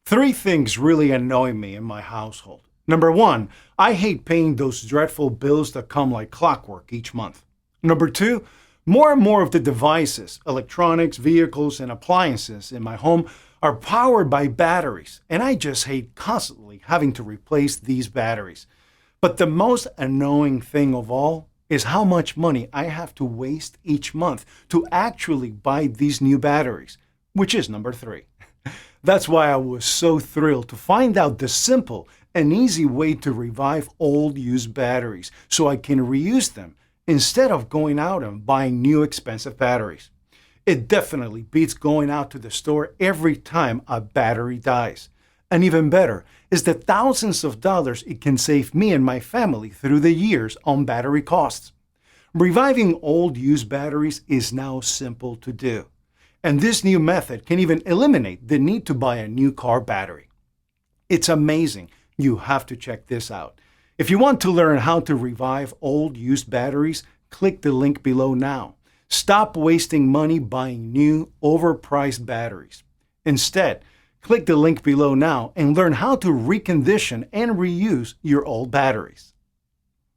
Three things really annoy me in my household. Number one, I hate paying those dreadful bills that come like clockwork each month. Number two, more and more of the devices, electronics, vehicles, and appliances in my home are powered by batteries, and I just hate constantly having to replace these batteries. But the most annoying thing of all is how much money I have to waste each month to actually buy these new batteries, which is number three. That's why I was so thrilled to find out the simple and easy way to revive old used batteries so I can reuse them instead of going out and buying new expensive batteries. It definitely beats going out to the store every time a battery dies. And even better is the thousands of dollars it can save me and my family through the years on battery costs. Reviving old used batteries is now simple to do. And this new method can even eliminate the need to buy a new car battery. It's amazing. You have to check this out. If you want to learn how to revive old used batteries, click the link below now. Stop wasting money buying new, overpriced batteries. Instead, click the link below now and learn how to recondition and reuse your old batteries.